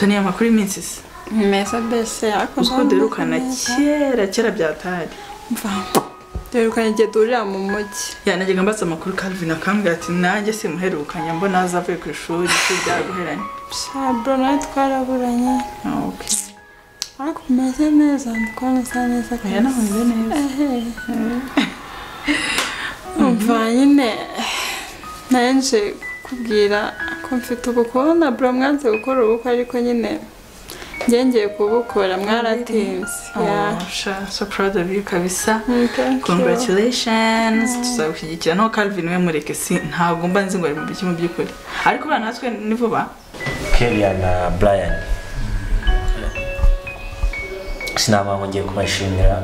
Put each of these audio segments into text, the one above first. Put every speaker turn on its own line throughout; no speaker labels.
Toni amakuru iminsi se
meza bese
uko derukana kera byatari
mva derukana igihe durira mu mujyi
yanajyaga mbaza amakuru Calvin akambwira ati nanjye simuherukanya mbona azavuye ku ishuri byaguheranye
shabro nawe twaraburanye
okay
ariko meze neza ndikubona sa neza
aya naho meze neza
mva nyine nanje kubwira ko mfite ubukona bro mwanze gukora ubukwe ariko nyine ngengeye kubukora mwaratinze
so proud of you kabisa congratulations tuzagushyigikira no Calvin we mureke si ntabwo mba nzi ngo ari mu biki mu by'ukuri ariko bana natwe ni vuba
Kelia na Brian sinaba ngiye kubashimira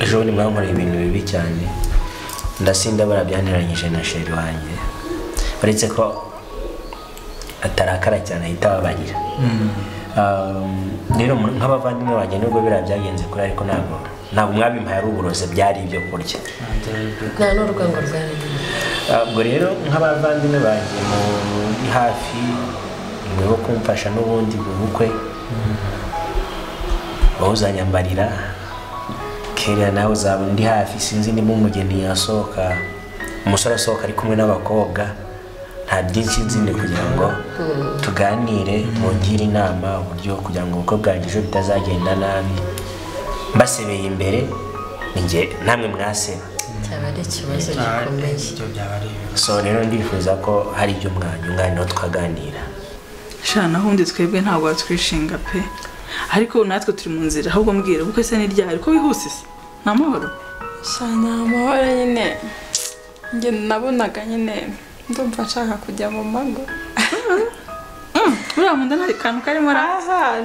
ejo ni mwamuri ibintu bibi cyane ndasinda barabyaniranyije na sheri wanjye baretse ko atarakara cyane ahita babagira rero nk'abavandimwe banjye nubwo birabyagenze kuri ariko ntabwo mwabimpaye ari uburoze byari ibyo kurya
nta n'urwango rwari
ubwo rero nk'abavandimwe banjye muri hafi nimwe bo kumfasha n'ubundi bukwe bawuzanyambarira Kelia nawe uzaba ndi hafi sinzi ndimo umugeni yasohoka umusore asohoka ari kumwe n'abakobwa nta byinshi nzinde kugira ngo tuganire mungire inama uburyo kugira ngo ubukwe bwanjye ejo bitazagenda nabi mbasebeye imbere ninjye namwe mwaseba
cyaba ari ikibazo gikomeye
so rero ndifuza ko hari ibyo mwanyunganira tukaganira
shana hundi twebwe ntabwo watwishinga pe ariko natwe turi mu nzira ahubwo mbwira ubukwe se ni ryari ko bihuse se namahoro
shana amahoro nyine nge nabonaga nyine ndumva nshaka kujya mu mago
buriya munda ntari kantu karimo
aha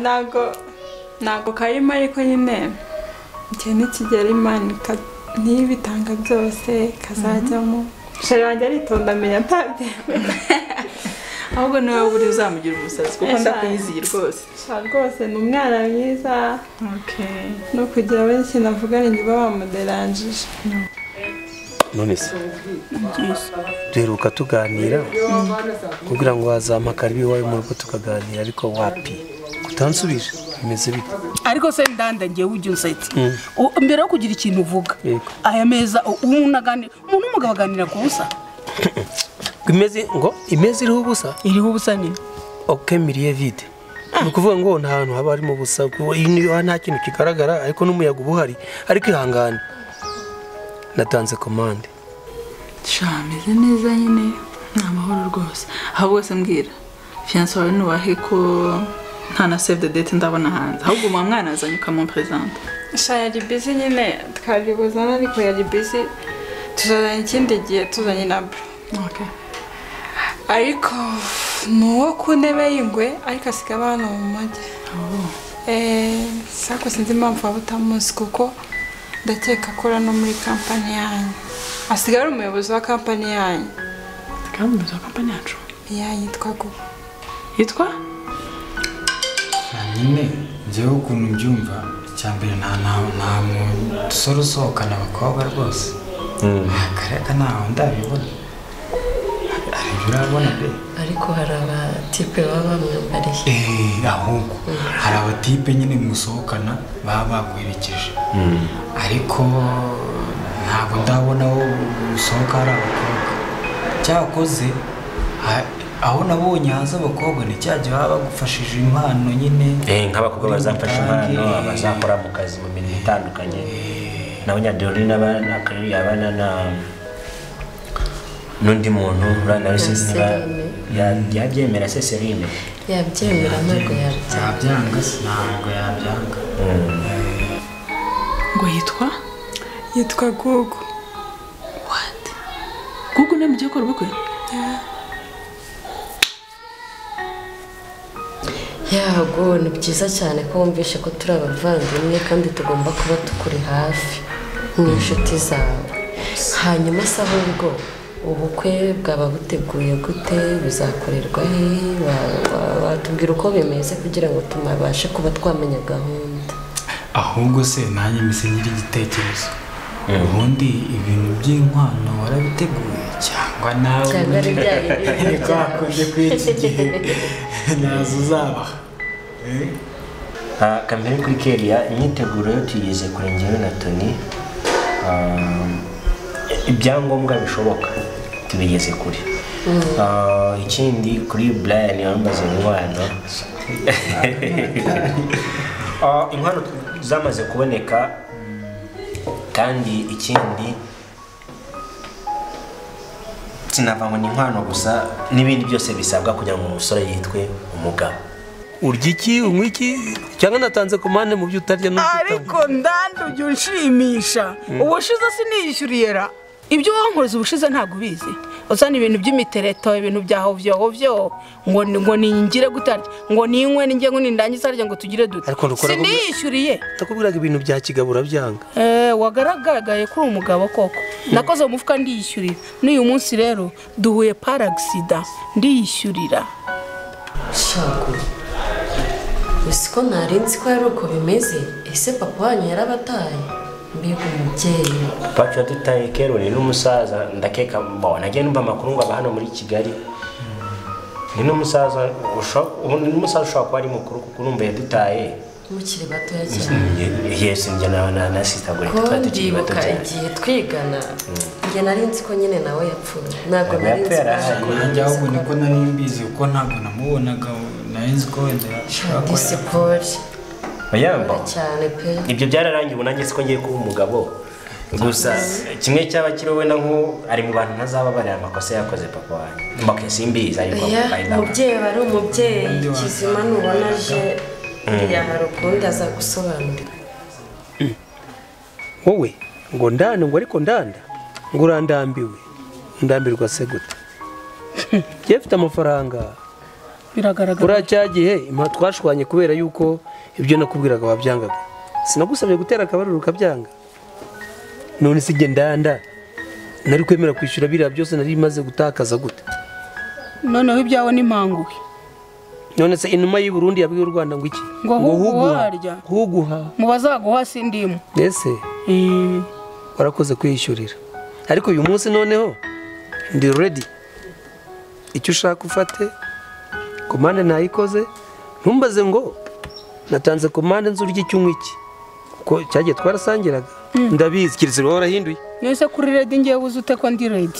ntago karimo ariko nyine igihe nikigera imana ntibitanga byose kazajyamo sheri wanjye aritonda amenya ntabyemera
ahubwo niwe buri uzamugira umusazi kuko ndakwiyiziye rwose
rwose ni umwana mwiza no kugira we ikintu avuga ni niba bamuderanjije
none se duheruka tuganira kugira ngo wazampakara iwawe mu rugo tukaganira ariko wapi utansubije bimeze bite
ariko se ndanda ngiye ujye unsetse mbere yo kugira ikintu uvuga aya meza umuntu umugabo aganira ku busa
imeze iriho ubusa
nyine
okemiriye vide ni ukuvuga ngo nta hantu haba harimo ubusa nta kintu kigaragara ariko n'umuyaga uba uhari ariko ihangane natanze komande
meze neza nyine ni amahoro rwose ahubwo se mbwira fiyanse wawe nubahe ko nta na save the date ndabona hanze ahubwo uba mwana azanye ukamuperezanta
yari bizi nyine twaribuzana ariko yari bizi tuzazanye ikindi gihe tuzanye na bro ariko ni uwo ku ntebe y'ingwe ariko asigaye hano mu mujyi sako sinzi impamvu waba utamuzi kuko ndakeka akora no muri kampani yanyu asigaye ari umuyobozi wa kampani yanyu
umuyobozi wa kampani yacu
yitwa Gugu
yitwa
nyine njyewe ukuntu mbyumva icyambere nta musore usohokana abakobwa rwose akareka ntaho ndabibona hari ibyo urabona be
ariko hari abatipe baba bamwambariye
ahubwo hari abatipe nyine musohokana baba bagwerekeje ariko ntabwo ndabona aho usohoka hari abakobwa cyakoze aho nabonye haza abakobwa ni cya gihe baba bagufashije impano nyine
nk'abakobwa bazafasha impano abazakora mu kazi mu mirimo itandukanye naho nyadori abana n'undi muntu urana wese yabyemera se Serine
yabyemera ntabwo
yabyanga ntabwo yabyanga
ngo yitwa Gugu what Gugu ni mugiye gukora ubukwe
yago ni byiza cyane ko wumvishe ko turi abavandimwe kandi tugomba kuba tukuri hafi nk'inshuti zawe hanyuma se ahubwo ubukwe bwaba buteguye gute bizakorerwa he watubwira uko bimeze kugira ngo tumabashe kuba twamenya gahunda
ahubwo se nanjye mise nyiri igitekerezo ubundi ibintu by'inkwano warabiteguye cyane ngo nawe
cyangwa ari bya bindi
ko hakunze kw'iki gihe nazo uzabaha
kamere kuri Keria imyiteguro yo tuyigeze kuri njyewe na Tony ibyangombwa bishoboka tubigeze kuri ikindi kuri Brian yambaza inkwano inkwano zamaze kuboneka kandi ikindi sinava ngo ni inkwano gusa n'ibindi byose bisabwa kugira ngo umusore yitwe umugabo.
urya iki unywa iki cyangwa natanze komande mu byo utarya n'ubyo
ariko ndandi ujya unshimisha ubushize siniyishyuriye ra ibyo wankoreza ubushize ntabwo ubizi uzana ibintu by'imitereto ibintu bya hovyo ngo ningire gutarya ngo ninywe ninge ngo nindangiza arya ngo tugire dute siniyishyuriye
ndakubwiraga ibintu bya kigabura byanga
wagaragaye kuri umugabo koko nakoze mu mufuka ndiyishyurira n'uyu munsi rero duhuye paragisida ndiyishyurira
shago usiko narinzi ko ari uko bimeze ese papa wanyu yarabataye mbega umubyeyi
papa dutaye Keroni n'umusaza ndakeka mbona nagiye numva amakuru ngo aba hano muri Kigali ni n'umusaza ushobora kuba ari mukuru kuko numva yadutaye
mukiri batoya cyane
yes njye na sister gore
tukiri bato cyane igihe twigana njye narinzi ko nyine nawe yapfuye ntabwo narinzi
ko njye ahubwo niko nari mbizi kuko ntabwo namubonaga narinzi ko wenda
disipori
bayamba
cyane pe
ibyo byararangiye ubu nanjye siko ngiye kuba umugabo gusa kimwe cyaba kiri wowe nko ari mu bantu ntazaba bari amakosa yakoze papa wanjye mbake simbiza ariko
umubyeyi bari umubyeyi kizima nubona je hari ukundi azagusobanurira
wowe ngo ndane ngo ariko ndanda ngo urandambiwe ndambirwa se gute njye mfite amafaranga
biragaragara
uracyagihe impa twashwanye kubera yuko ibyo nakubwiraga wabyangaga sinagusabye gutera akabariro ukabyanga none si ndanda nari kwemera kwishyura biriya byose nari maze gutakaza gute
noneho ibyawe n'impanguhe
none se inuma y'u Burundi yabwiye u Rwanda ngo iki
ngo
huguha
mu bazaguha sindimu
ese warakoze kwishyurira ariko uyu munsi noneho ndi ready icyo ushaka ufate komande nayikoze ntumbaze ngo natanze komande nzurya icyumwe iki ko cyagiye twarasangiraga ndabizi kiretse warahinduye
nese kuri ready ngiye uzute ko ndi ready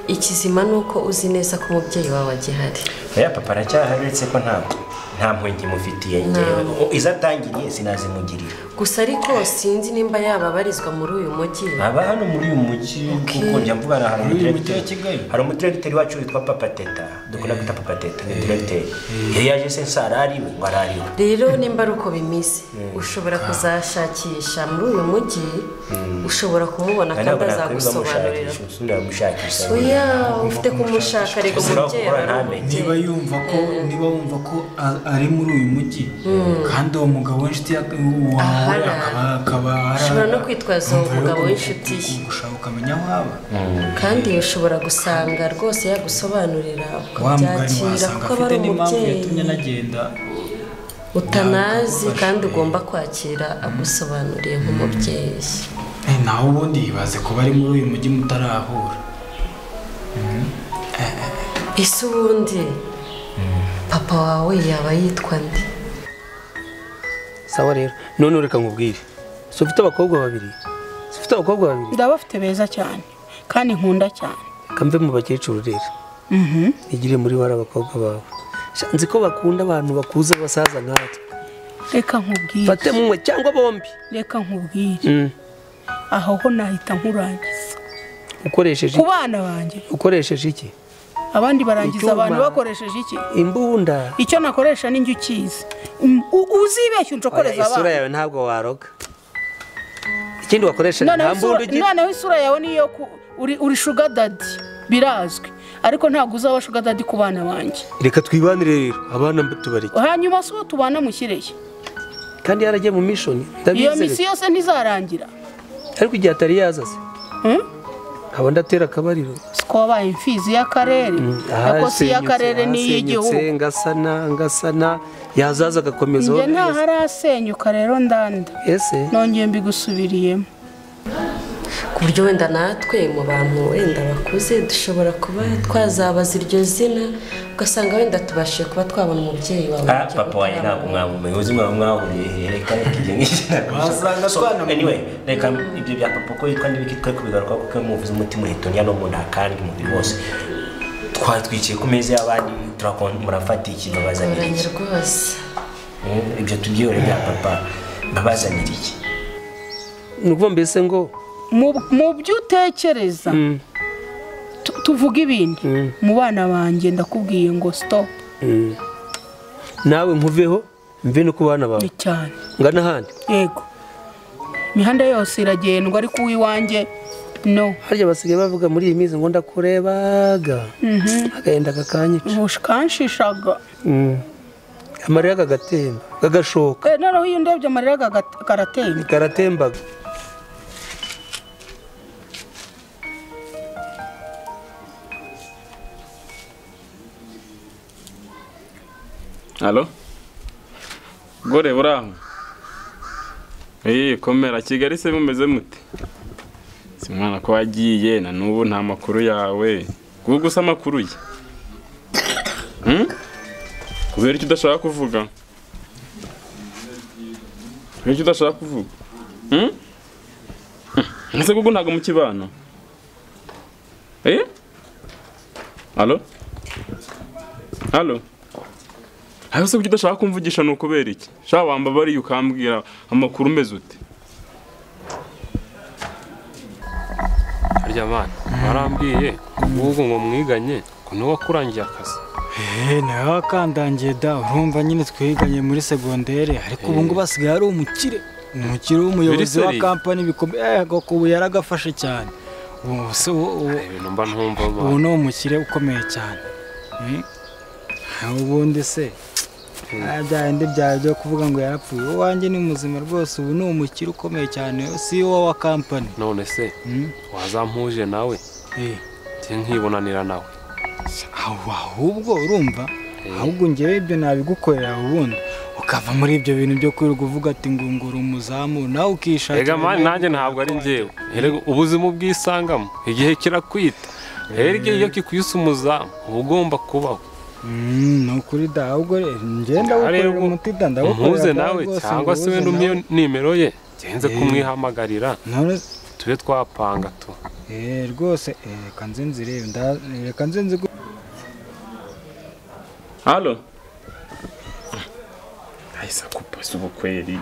ikizima nuko uzi neza ko umubyeyi wawe agihari
ya papa aracyaharetse ko nta mpwengi mufitiye ngewe izatangiriye sinazimugirira
gusa ariko sinzi nimba yaba barizwa muri uyu mujyi
aba hano muri uyu mujyi kuko njya mvugana hari umudiregiteri wacu witwa Papa Teta dukunda kwita Papa Teta ni diregiteri yari yaje se nsarariwe ngo arariwe
rero nimba ari uko bimeze ushobora kuzashakisha muri uyu mujyi ushobora kumubona kandi azagusobanurira oya ufite kumushaka rego umubyeyi
niba wumva ko ari muri uyu mujyi kandi uwo mugabo w'inshuti wawe akaba
ushobora no kwitwaza uwo mugabo w'inshuti ye
ushaka ukamenya aho aba
kandi ushobora gusanga rwose yagusobanurira ukabyakira kuko aba ari umubyeyi utanazi kandi ugomba kwakira agusobanuriye nk'umubyeyi
nawe ubundi yibaze ko bari muri uyu mujyi mutarahura
ese ubundi papa wawe yaba yitwa nde
sawa rero none reka nkubwire so ufite abakobwa babiri
ndabafite beza cyane kandi nkunda cyane
kamve mu bakecuru rero igire muri bara abakobwa bawe nzi ko bakunda abantu bakuze basaza nkatwe
reka nkubwire
fate mumwe cyangwa bombi
reka nkubwire aho ho nahita nkurangiza
ukoresheje
ku bana banjye
ukoresheje iki
abandi barangiza abantu bakoresheje iki
imbunda
icyo nakoresha ninjye ukizi uzibeshye uncokoreza abana
isura yawe ntabwo waroga ikindi wakoresha nta mbunda ugira
noneho isura yawe niyo uri sugar daddy birazwi ariko ntabwo uzaba sugar daddy ku bana banjye
reka twibanire rero abana tubareke
hanyuma so tubana mushyireye
kandi yaragiye mu mission
iyo misi yose ntizarangira
ariko igihe atari yazaze abo ndatera akabariro
siko wabaye imfizi y'akarere ako si y'akarere n'iy'igihugu
ngasana yazaza agakomeza
njye nta harasenyuka rero ndanda
ese
nongeye mbigusubiriyemo
ku buryo wenda natwe mu bantu wenda bakuze dushobora kuba twazabaza iryo zina ugasanga wenda tubashije kuba twabona umubyeyi wawe
papa wawe ntabwo mwamumenye uzi mwahuriye reka ibyo
wasanga twana
anyway reka ibyo bya papa ko yitwa n'ibiki twe kubigaruka kuko muvuze umutima uhitonya no mu nda kandi umubiri wose twatwikiye ku meza y'abandi murafata ikintu bazanira iki
rwose
ibyo tubyihore bya papa babazanira iki
ni ukuvuga mbese ngo
mu byo utekereza tuvuga ibindi mu bana banjye ndakubwiye ngo stop
nawe nkuveho mve no ku bana bawe
cyane
ngana handi
yego imihanda yose iragendwa ariko uwiwanjye no
harya basigaye bavuga muri iyi minsi ngo ndakurebaga agenda kakanyica
ushikanshishaga
amarira kagatemba kagashoka
noneho iyo ndebye amarira
karatembaga
Halo? Gore buraho? Komera Kigali se mumeze mute? Simwana ko wagiye na nubu nta makuru yawe. Gusa amakuru ye. Kubera icyo udashaka kuvuga? Icyo udashaka kuvuga? Ese gugu ntago mu kibano? Halo? Halo? Ayo se kugida shaka kumvugisha no kubera iki? Sha wamba bari ukambwira amakuru meze ute?
Harya bana barambwiye ubwo ngo mwiganye ko no wakurangiye akazi.
Nawe wakandangiye da urumva nyine twiganye muri segondere ariko ubu ngo basigaye ari umukire w'umuyobozi wa company bikomeye kubu yaragafashe cyane.
Ibintu mba ntumva ba.
Ubu no umukire ukomeye cyane. Ubundi se byahinde byo kuvuga ngo yarapfuye uwanjye ni muzima rwose ubu ni umukire ukomeye cyane CEO wa company.
None se wazampuje nawe nkibonanira nawe
ahubwo urumva ahubwo ngewe ibyo nabigukorera ubundi ukava muri ibyo bintu byo kwirirwa uvuga ati ngo ngura umuzamu nawe ukishakira.
Ega mani nanjye ntabwo ari njyewe ubuzima bwisangamo igihe kirakwita iyo kikwisa umuzamu ugomba kubaho.
Nukuri da ahubwo ngenda gukorera umutida
ndagukorera nawe cyangwa se wenda umpiyo nimero ye genze kumwihamagarira tube twapanga tu
rwose kanze nzirebe kanze nzi.
Halo? Aisa kupasa ubukweri.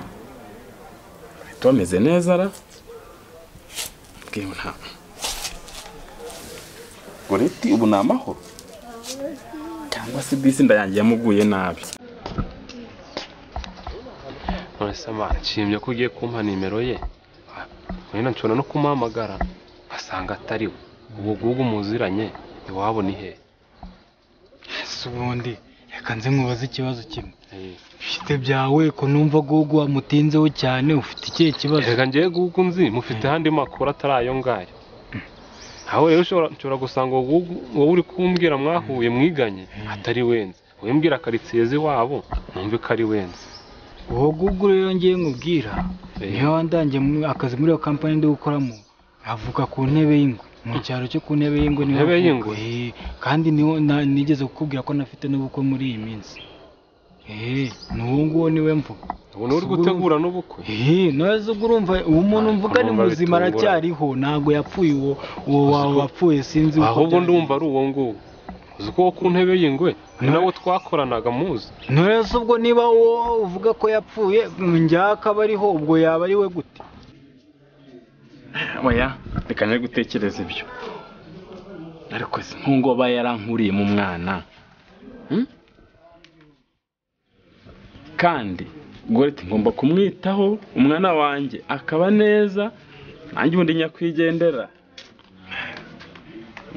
Tumeze neza ra? Bwiwe nta. Goreti ubu namahoro. Cyangwa se bisi ndayangiye yamuguye nabi.
None se ma nshimye ko ugiye kumpa nimero ye. Wenda nshobora no kumuhamagara asanga atari we. Ubu gugu muziranye iwabo ni he?
Ubundi reka nze nkubaze ikibazo kimwe. Ufite byawe ko numva gugu wamutinzeho cyane ufite ikihe kibazo?
Reka ngiye gugu nzi mufite handi makuru atarayo ngayo. Aho rero ushobora gusanga wowe uri kumbwira mwahuye mwiganye atari wenze. Wembwira karitsiyeze wabo numve ko ari wenze.
Uwo gugu rero ngiye nkubwira niyo wandangiye akazi muri iyo company ndi gukoramo avuga ku ntebe y'ingwe mu cyaro cyo ku ntebe y'ingwe niho kandi niho nigeze kukubwira ko nafite n'ubukwe muri iyi minsi. N'uwo nguwo niwe mvuga.
Ubu uri gutegura n'ubukwe?
Noze urumva umuntu mvuga ni muzima aracyariho ntago yapfuye uwo wawe wapfuye sinzi
uko. Ahubwo ndumva ari uwo nguwo. Uzuko ku ntebe y'ingwe ni nawo twakoranaga muzi.
Noze ubwo niba wo uvuga ko yapfuye njyaka bariho ubwo yaba ari we gute?
Oya reka nari gutekereza ibyo. Ariko se nkungo ba yarankuriye mu mwana. Kandi Goreti ngomba kumwitaho umwana wanjye akaba neza nanjye ubundi nyakwigendera.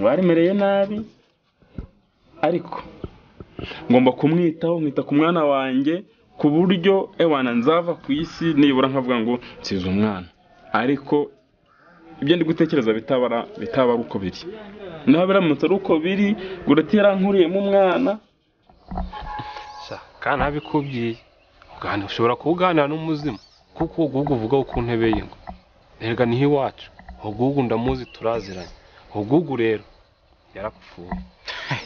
Warimereye nabi ariko ngomba kumwitaho nkita ku mwana wanjye ku buryo ewana nzava ku isi nibura nkavuga ngo nsize umwana. Ariko ibyo ndi gutekereza bitaba uko biri. Naho biramutse ari uko biri Goreti yarankuriye mu mwana.
Kandi abikubwiye ushobora kuganira n'umuzimu kuko uvuga ku ntebe y'ingwe. Erega niho iwacu ugugu ndamuzi turaziranye ugugu rero yarapfuye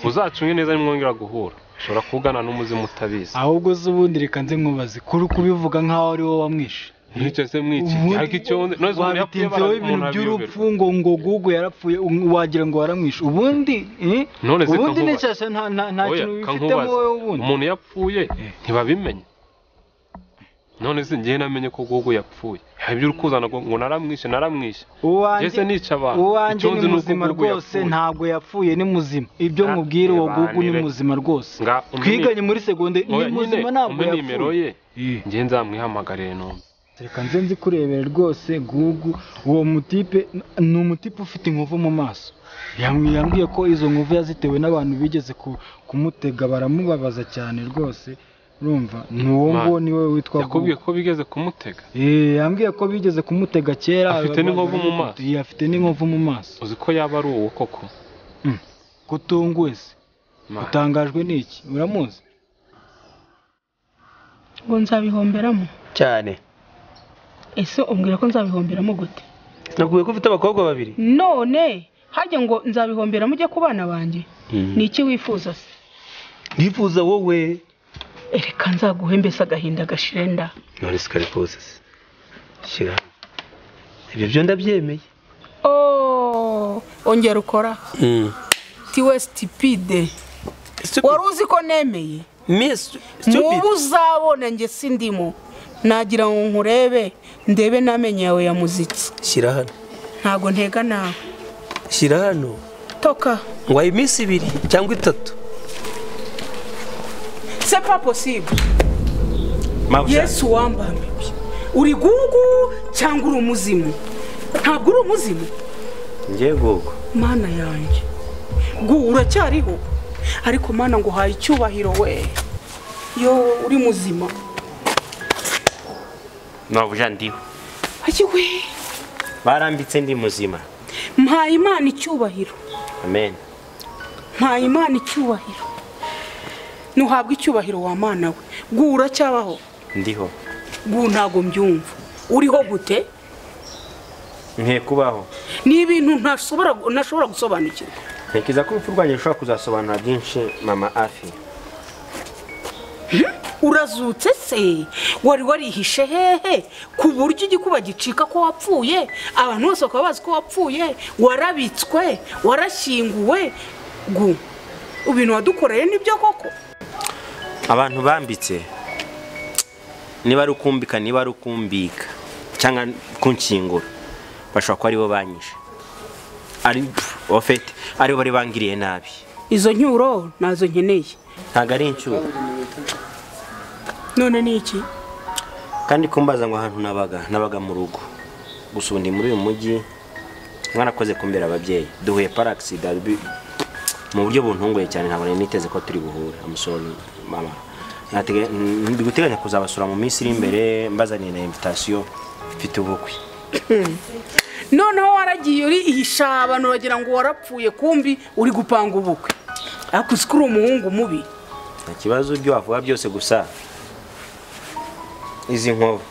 uzacunge neza nimwongera guhura ushobora kugana n'umuzimu utabizi
ahubwo z'ubundi reka nze nkubaze kuri kubivuga nkaho ari wowe wamwishe
nicyo se mwiki ariko icyo noze
wabitinzeho ibintu by'urupfu ngo gugu yarapfuye wagira ngo waramwishe ubundi ubundi neshasha nta kintu bifitemo wowe ubundi
umuntu yapfuye ntibabimenye none se ngiye namenye ko gugu yapfuye ibyo urukuzana ngo naramwishe yese nica abantu
uwanjye ni muzima rwose ntabwo yapfuye ni muzima ibyo nkubwira uwo gugu ni muzima rwose twiganye muri segonde ni muzima ntabwo yapfuye
ngiye nzamwihamagarire numva
reka nze nzi kurebera rwose gugu uwo mutipe ni umutipe ufite inkovu mu maso yambwiye ko izo nkovu yazitewe n'abantu bigeze kumutega baramubabaza cyane rwose urumva nuwo ngo niwe witwa
yakubwiye ko bigeze kumutega
yambwiye ko bigeze kumutega kera
afite n'inkovu mu maso
afite n'inkovu mu maso
uzi ko yaba ari uwo koko
kutunguwe se utangajwe n'iki uramuzi
ngo nzabihomberamo
cyane
ese umbwira ko nzabihomberamo gute
nakubwiye ko ufite abakobwa babiri
none hajya ngo nzabihomberamo ujye ku bana banjye ni iki wifuza se
ndifuza wowe
reka nzaguhe mbese agahinda gashirenda
none se kararikoze shyira ibyo byo ndabyemeye
ongera ukora tiwe stupide wari uzi ko nemeye mubu uzabona njye sindimo nagira ngo nkurebe ndebe n'amenyo yawe ya muziki
shyira hano
ntago ntega nawe
shyira hano
toka
ngo iminsi 2 cyangwa 3
c'est pas possible Yesu wambamye uri gugu cyangwa uri umuzimu ntabwo uri umuzimu
ngiye gugu
mana yanjye uracyariho ariko mana ngo haye icyubahiro we yo uri muzima
navuja ndiho
ayiwe
barambitse ndi muzima
mpaye Imana icyubahiro
amen
mpaye Imana icyubahiro nuhabwa icyubahiro wa mana we gura cyabaho
ndiho
ntago mbyumva uriho gute
nke kubaho
ni ibintu ntashobora gusobanukirwa
ntekereza ko urupfu rwanjye rushobora kuzasobanura byinshi mama afi
urazutse se wari warihishe hehe ku buryo igikuba gicika ko wapfuye abantu bose bakaba bazi ko wapfuye warabitswe warashyinguwe ibintu wadukoreye nibyo koko
abantu bambitse niba ari ukumbika niba ari ukumbika cyangwa kunkingura bashobora kuba aribo banyishe ari ofete aribo bari bangiriye nabi
izo nyuro nazo nkeneye
ntago ari incyuro
none ni iki
kandi kumbaza ngo ahantu nabaga mu rugo gusa undi muri uyu mujyi mwarakoze kumbera ababyeyi duhuye paraxida mu buryo buntunguye cyane ntabwo niteze ko turi buhure amusoni mama ndi guteganya kuzabasura mu minsi iri imbere mbazaniye na invitation mfite ubukwe
noneho waragiye uri ihisha abantu bagira ngo warapfuye kumbi uri gupanga ubukwe ariko uzi ko uri umuhungu mubi
nta kibazo ibyo wavuga byose gusa izi nkovu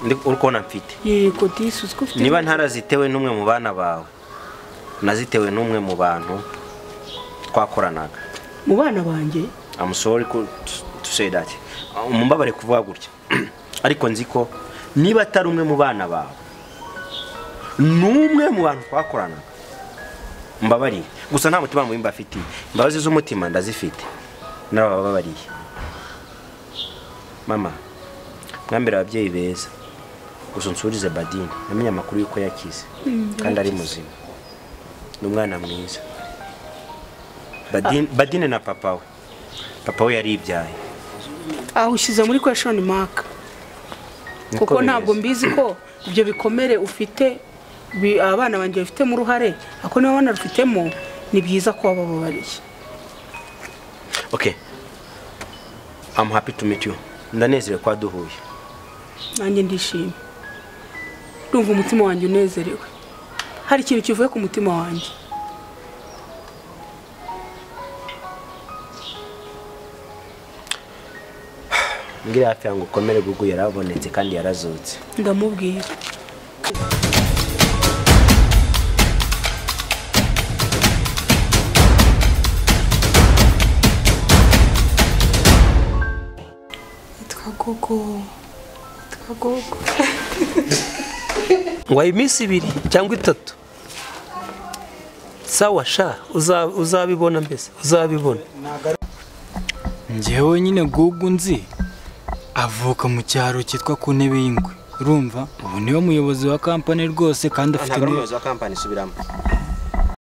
uri kubona mfite
yego disi uzi ko ufite
niba ntarazitewe n'umwe mu bana bawe nazitewe n'umwe mu bantu twakoranaga
mu bana banjye
I'm sorry to say that umumbabare kuvuga gutya ariko nzi ko niba atari umwe mu bana bawe n'umwe mu bantu twakoranaga mbabariye gusa nta mutima mubi mbafitiye imbabazi z'umutima ndazifite n'abababariye mama mwambere ababyeyi beza gusa nsurize Badine namenye amakuru yuko yakize kandi ari muzima n'umwana mwiza Badine na papa we yari ibyaye
aho ushyize muri question mark kuko ntabwo mbizi ko ibyo bikomere ufite abana banjye bafite mu ruhare ako niba banarufitemo ni byiza ko bababariye
okay I'm happy to meet you ndanezerewe kwa duhuye
nanjye ndishimye ndumva umutima wanjye unezerewe hari ikintu kivuye ku mutima wanjye
ngira hafi yangu ukomere gugu yarabonetse kandi yarazutse
ndamubwira
gogo gogo
ngo iminsi 2 cyangwa 3 sawa sha uzabibona mbese uzabibona
njyewe nyine gugu nzi avuka mu cyaro cyitwa ku ntebe y'ingwe urumva ubu niwe muyobozi wa kampani rwose kandi afite
umuyobozi wa kampani subiramo